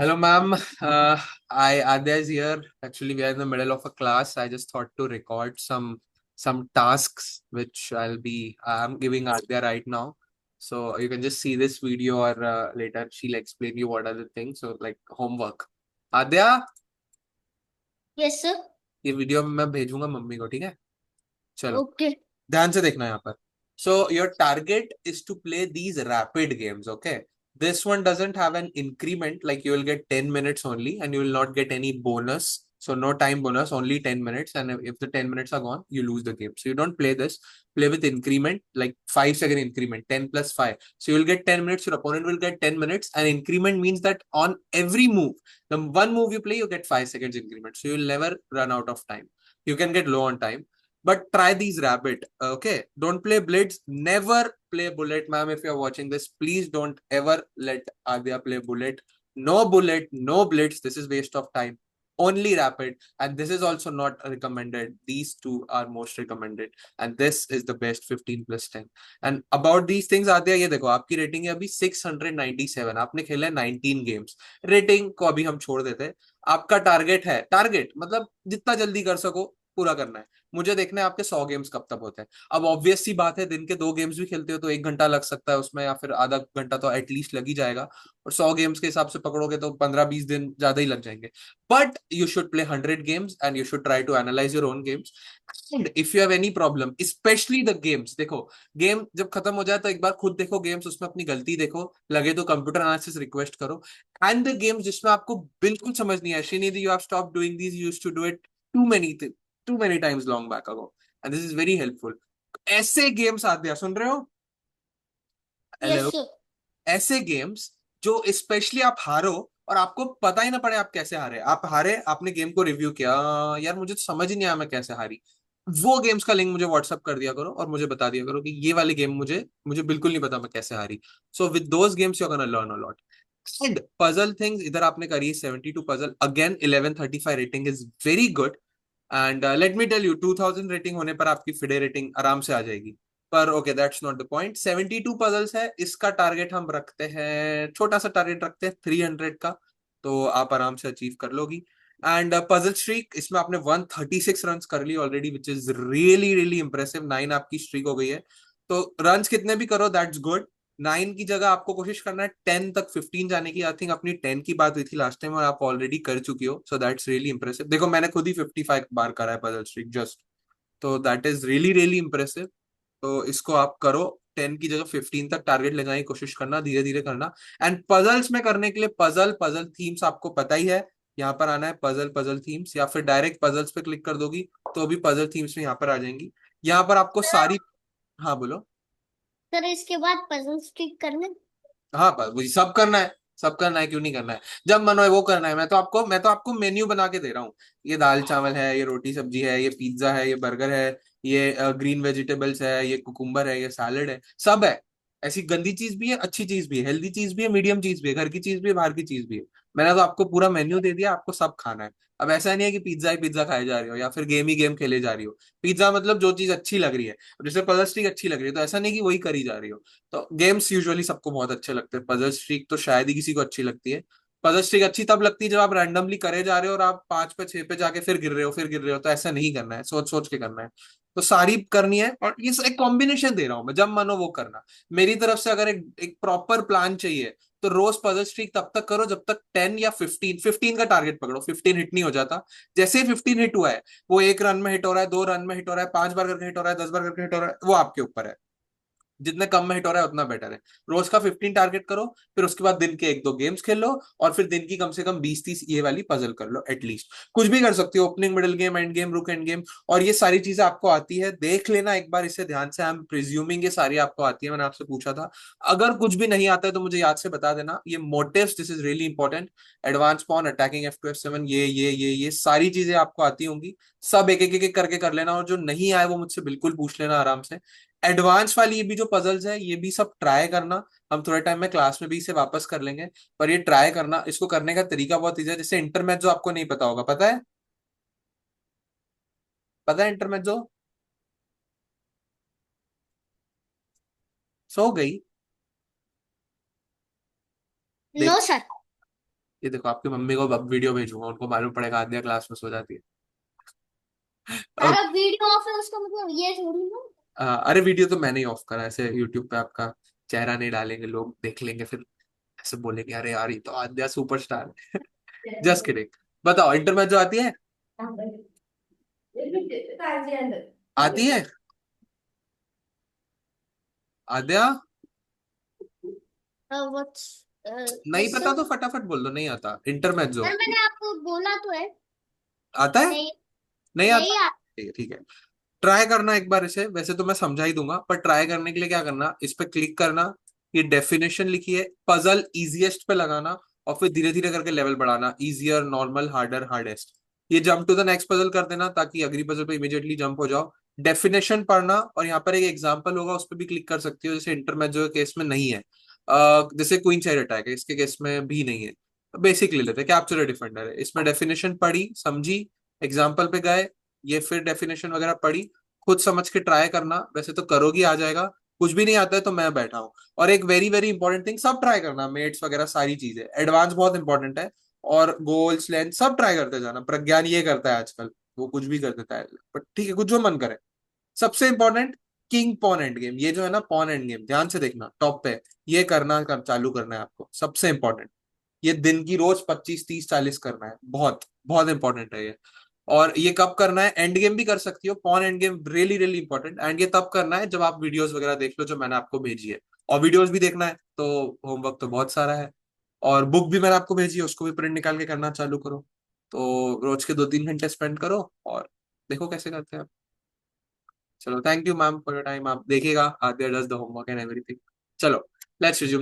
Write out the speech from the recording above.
Hello, ma'am. I Adya is here. Actually, we are in the middle of a class. I just thought to record some tasks which I'm giving Adya right now. So you can just see this video, or later she'll explain you what are the things. So like homework. Adya, yes sir. ये video मैं भेजूंगा mummy को, ठीक है? चलो okay. ध्यान से देखना यहाँ पर. So your target is to play these rapid games, okay? This one doesn't have an increment, like you will get 10 minutes only and you will not get any bonus. So no time bonus, only 10 minutes. And if the 10 minutes are gone, you lose the game. So you don't play this. Play with increment, like 5 second increment, 10 plus 5. So you will get 10 minutes, your opponent will get 10 minutes. And increment means that on every move, the one move you play, you get 5 seconds increment. So you'll never run out of time. You can get low on time, but try these rabbit. Okay, don't play blitz, never play bullet. Ma'am, if you're watching this, please don't ever let Adya play bullet. No bullet, no blitz, this is waste of time. Only rapid, and this is also not recommended. These two are most recommended, and this is the best 15 plus 10. And about these things, Adya, ये देखो आपकी rating है अभी 697. आपने खेला है 19 games. Rating को अभी हम छोड़ देते हैं. आपका टारगेट है, टारगेट मतलब जितना जल्दी कर सको पूरा करना है. मुझे देखना है आपके 100 गेम्स कब तक होते हैं. अब ऑब्वियस सी बात है, दिन के 2 गेम्स भी खेलते हो तो 1 घंटा लग सकता है उसमें, या फिर आधा घंटा तो एटलीस्ट लग ही जाएगा. और 100 गेम्स के हिसाब से पकड़ोगे तो 15-20 दिन ज्यादा ही लग जाएंगे. But you should play 100 games and you should try to analyse your own games. And if you have any problem, specially the games, देखो गेम जब खत्म हो जाए तो एक बार खुद देखो गेम्स, उसमें अपनी गलती देखो, लगे तो कंप्यूटर एनालिसिस रिक्वेस्ट करो. एंड द गेम्स जिसमें आपको बिल्कुल समझ नहीं आया, Srinidhi, you have stop doing this, you used to do it too many times long back ago, and this is very helpful. ऐसे गेम्स आते हैं, सुन रहे हो? Yes hello. सर। ऐसे गेम्स जो स्पेशली आप हारो और आपको पता ही ना पड़े आप कैसे हारे. आप हारे, आपने गेम को रिव्यू किया, यार मुझे तो समझ ही नहीं आया मैं कैसे हारी. वो गेम्स का लिंक मुझे व्हाट्सअप कर दिया करो और मुझे बता दिया करो कि ये वाले गेम मुझे मुझे बिल्कुल नहीं पता मैं कैसे हारी. So with those games you are gonna learn a lot. And puzzle things इधर आपने करी 72 puzzle, again 1135 rating is very good. And let me tell you, 2000 rating होने पर आपकी फिडे रेटिंग आराम से आ जाएगी. पर okay, that's not the point. 72 puzzles है, इसका टारगेट हम रखते हैं, छोटा सा टारगेट रखते हैं 300 का. तो आप आराम से अचीव कर लोगी. एंड पजल स्ट्रीक, इसमें आपने 136 रन कर ली already, which is really really impressive. 9 आपकी स्ट्रीक हो गई है. तो रन कितने भी करो, दैट्स गुड. 9 की जगह आपको कोशिश करना है 10 तक, 15 जाने की. आई थिंक अपनी 10 की बात हुई थी लास्ट टाइम और आप ऑलरेडी कर चुकी हो. So that's really impressive. देखो मैंने खुद ही 55 बार करा है पजल स्ट्रीक जस्ट. तो that is really really impressive. तो इसको आप करो. 10 की जगह 15 तक टारगेट ले जाने की कोशिश करना, धीरे धीरे करना. एंड पजल्स में करने के लिए पजल पजल थीम्स आपको पता ही है. यहाँ पर आना है पजल पजल थीम्स, या फिर डायरेक्ट पजल्स पे क्लिक कर दोगी तो भी पजल थीम्स में यहाँ पर आ जाएंगी. यहाँ पर आपको सर सारी. हाँ बोलो. सर इसके बाद पजल स्टिक करने। हाँ, पर वही सब करना है. सब करना है, क्यों नहीं करना है? जब मन हो वो करना है. मैं तो आपको मेन्यू बना के दे रहा हूँ. ये दाल चावल है, ये रोटी सब्जी है, ये पिज्जा है, ये बर्गर है, ये ग्रीन वेजिटेबल्स है, ये कुकुम्बर है, ये सैलड है, सब है. ऐसी गंदी चीज भी है, अच्छी चीज भी है, हेल्दी चीज भी है, मीडियम चीज भी है, घर की चीज भी है, बाहर की चीज भी है. मैंने तो आपको पूरा मेन्यू दे दिया, आपको सब खाना है. अब ऐसा नहीं है कि पिज्जा ही पिज्जा खाए जा रही हो या फिर गेम ही गेम खेले जा रही हो. पिज्जा मतलब जो चीज अच्छी लग रही है. अब जैसे पजल स्टिक अच्छी लग रही है तो ऐसा नहीं कि वही करी जा रही हो. तो गेम्स यूजुअली सबको बहुत अच्छे लगते हैं. पजल स्ट्रीक तो शायद ही किसी को अच्छी लगती है. पजल स्ट्रीक अच्छी तब लगती है जब आप रैंडमली करे जा रहे हो और आप 5 पे 6 पे जाके फिर गिर रहे हो, फिर गिर रहे हो. तो ऐसा नहीं करना है, सोच सोच के करना है. तो सारी करनी है, और ये एक कॉम्बिनेशन दे रहा हूं मैं, जब मन हो वो करना. मेरी तरफ से अगर एक प्रॉपर प्लान चाहिए तो रोज पजल स्ट्रीक तब तक करो जब तक 10 या 15 का टारगेट पकड़ो. 15 हिट नहीं हो जाता. जैसे ही 15 हिट हुआ है, वो 1 रन में हिट हो रहा है, 2 रन में हिट हो रहा है, 5 बार करके हिट हो रहा है, 10 बार करके हिट हो रहा है, वो आपके ऊपर है. जितने कम में हिट हो रहा है उतना बेटर है. रोज का 15 टारगेट करो. फिर उसके बाद दिन के 1-2 गेम्स खेल लो. और फिर दिन की कम से कम 20-30 ये वाली पजल कर लो एटलीस्ट. कुछ भी कर सकती हो, opening, middle game, end game, रुक, एंड गेम. और ये सारी चीजें आपको आती है, देख लेना एक बार इसे ध्यान से. आई एम प्रिज्यूमिंग ये सारी आपको आती है, मैंने आपसे पूछा था. अगर कुछ भी नहीं आता है तो मुझे याद से बता देना. ये motives, this is really important. Advance pawn, attacking F2 F7, ये सारी चीजें आपको आती होंगी. सब एक एक एक करके कर लेना, और जो नहीं आए वो मुझसे बिल्कुल पूछ लेना आराम से. एडवांस वाली ये भी जो पजल्स है ये भी सब ट्राई करना. हम थोड़े टाइम में क्लास में भी इसे वापस कर लेंगे. पर ये ट्राई करना, इसको करने का तरीका बहुत ईजी है. जैसे इंटरमेट जो आपको नहीं पता होगा, पता है? पता है इंटरमेट जो? सो गई. नो देख, सर। ये देखो, आपकी मम्मी को अब वीडियो भेजूंगा, उनको मालूम पड़ेगा आद्या क्लास में सो जाती है। अब अरे वीडियो ऑफ है उसका मतलब ये थोड़ी ना। अरे वीडियो तो मैंने ही ऑफ करा है, ऐसे यूट्यूब पे आपका चेहरा नहीं डालेंगे, लोग देख लेंगे फिर ऐसे बोलेंगे अरे यार ये तो आद्या सुपरस्टार है। Just kidding. बताओ इंटरमेट जो आती है, आती है आद्या? व्हाट्स नहीं यस पता सर। तो फटाफट बोल दो, नहीं आता इंटरमेट जो। सर मैंने आपको बोला तो है। आता है? नहीं। नहीं आता? नहीं आ, ठीक है ठीक है। ट्राई करना एक बार इसे, वैसे तो मैं समझा ही दूंगा, पर ट्राई करने के लिए क्या करना, इस पे क्लिक करना, ये डेफिनेशन लिखी है, पजल इजीएस्ट पे लगाना, और फिर धीरे धीरे करके लेवल बढ़ाना, इजियर, नॉर्मल, हार्डर, हार्डेस्ट। ये jump to the next puzzle कर देना ताकि अगली पजल पे इमीडिएटली जंप हो जाओ। डेफिनेशन पढ़ना, और यहाँ पर एक एग्जांपल होगा उस पर भी क्लिक कर सकती हो, जैसे इंटरमेजो के केस में नहीं है, जैसे क्वीन चाइल्ड अटैक है इसके केस में भी नहीं है। बेसिक ले लेते हैं, कैप्चर डिफेंडर है, इसमें डेफिनेशन पढ़ी समझी, एग्जाम्पल पे गए, ये फिर डेफिनेशन वगैरह पढ़ी, खुद समझ के ट्राई करना, वैसे तो करोगी आ जाएगा। कुछ भी नहीं आता है तो मैं बैठा हूँ। और एक वेरी वेरी इंपॉर्टेंट थिंग, सब ट्राई करना, मेट्स वगैरह सारी चीजें, एडवांस बहुत इंपॉर्टेंट है। और गोल्स लेंथ सब ट्राई करते जाना, प्रज्ञान ये करता है आजकल, वो कुछ भी कर देता है, बट ठीक है, कुछ जो मन करे। सबसे important, king pawn end game, ये जो है ना पॉन एंड गेम, ध्यान से देखना टॉप पे, ये चालू करना है आपको, सबसे इंपॉर्टेंट। ये दिन की रोज 25 30 40 करना है, बहुत बहुत इंपॉर्टेंट है ये। और ये कब करना है, एंड गेम भी कर सकती हो, pawn end game really really important, and ये तब करना है जब आप वीडियोस वगैरह देख लो जो मैंने आपको भेजी है। और वीडियोस भी देखना है तो होमवर्क तो बहुत सारा है, और बुक भी मैंने आपको भेजी है, उसको भी प्रिंट निकाल के करना चालू करो। तो रोज के 2 3 घंटे स्पेंड करो, और देखो कैसे करते हैं आप। चलो, thank you ma'am for your time, आप देखिएगा Aadya does the homework and everything. चलो, लेट्स रिज्यूम द